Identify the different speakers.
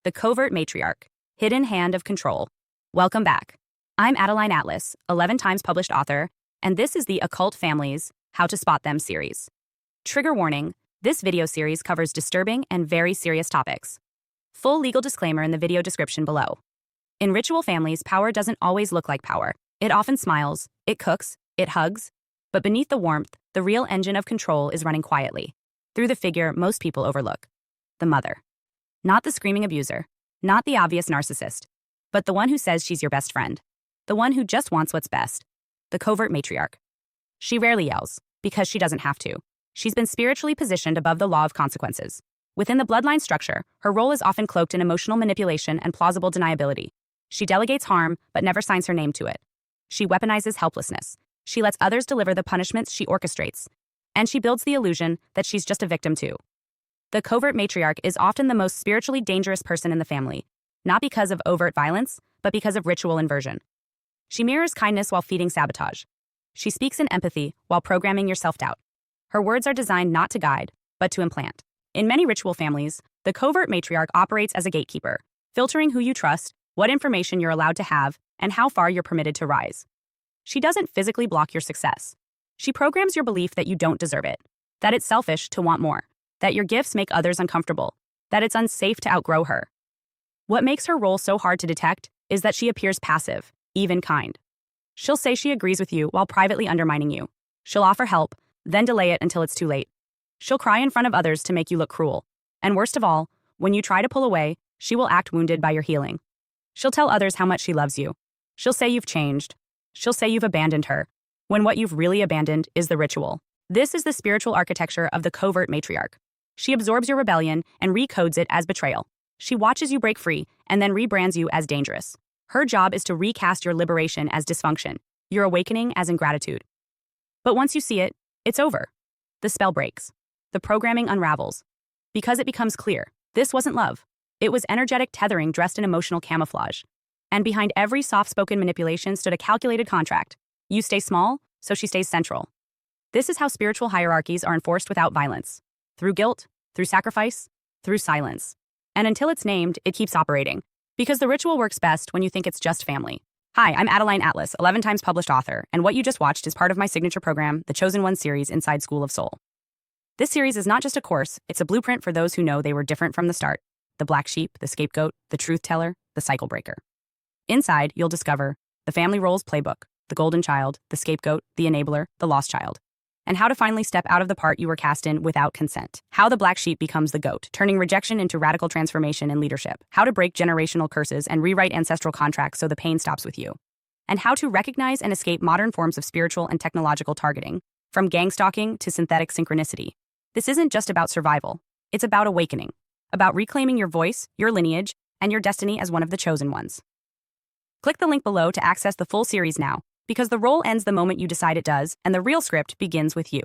Speaker 1: the Covert Matriarch, Hidden Hand of Control. Welcome back. I'm Adeline Atlas, 11 times published author, and this is the Occult Families, How to Spot Them series. Trigger warning, this video series covers disturbing and very serious topics. Full legal disclaimer in the video description below. In ritual families, power doesn't always look like power. It often smiles, it cooks, it hugs, but beneath the warmth, the real engine of control is running quietly, through the figure most people overlook, the mother. Not the screaming abuser, not the obvious narcissist, but the one who says she's your best friend, the one who just wants what's best, the covert matriarch. She rarely yells, because she doesn't have to. She's been spiritually positioned above the law of consequences. Within the bloodline structure, her role is often cloaked in emotional manipulation and plausible deniability. She delegates harm, but never signs her name to it. She weaponizes helplessness. She lets others deliver the punishments she orchestrates. And she builds the illusion that she's just a victim too. The covert matriarch is often the most spiritually dangerous person in the family, not because of overt violence, but because of ritual inversion. She mirrors kindness while feeding sabotage. She speaks in empathy while programming your self-doubt. Her words are designed not to guide, but to implant. In many ritual families, the covert matriarch operates as a gatekeeper, filtering who you trust, what information you're allowed to have, and how far you're permitted to rise. She doesn't physically block your success. She programs your belief that you don't deserve it, that it's selfish to want more, that your gifts make others uncomfortable, that it's unsafe to outgrow her. What makes her role so hard to detect is that she appears passive, even kind. She'll say she agrees with you while privately undermining you. She'll offer help, then delay it until it's too late. She'll cry in front of others to make you look cruel. And worst of all, when you try to pull away, she will act wounded by your healing. She'll tell others how much she loves you. She'll say you've changed. She'll say you've abandoned her, when what you've really abandoned is the ritual. This is the spiritual architecture of the covert matriarch. She absorbs your rebellion and recodes it as betrayal. She watches you break free and then rebrands you as dangerous. Her job is to recast your liberation as dysfunction, your awakening as ingratitude. But once you see it, it's over. The spell breaks. The programming unravels. Because it becomes clear, this wasn't love. It was energetic tethering dressed in emotional camouflage. And behind every soft-spoken manipulation stood a calculated contract. You stay small, so she stays central. This is how spiritual hierarchies are enforced without violence. Through guilt, through sacrifice, through silence. And until it's named, it keeps operating. Because the ritual works best when you think it's just family. Hi, I'm Adeline Atlas, 11 times published author, and what you just watched is part of my signature program, the Chosen One series inside School of Soul. This series is not just a course, it's a blueprint for those who know they were different from the start. The black sheep, the scapegoat, the truth teller, the cycle breaker. Inside, you'll discover the family roles playbook, the golden child, the scapegoat, the enabler, the lost child, and how to finally step out of the part you were cast in without consent. How the black sheep becomes the goat, turning rejection into radical transformation in leadership. How to break generational curses and rewrite ancestral contracts so the pain stops with you. And how to recognize and escape modern forms of spiritual and technological targeting, from gang stalking to synthetic synchronicity. This isn't just about survival. It's about awakening, about reclaiming your voice, your lineage, and your destiny as one of the chosen ones. Click the link below to access the full series now, because the role ends the moment you decide it does, and the real script begins with you.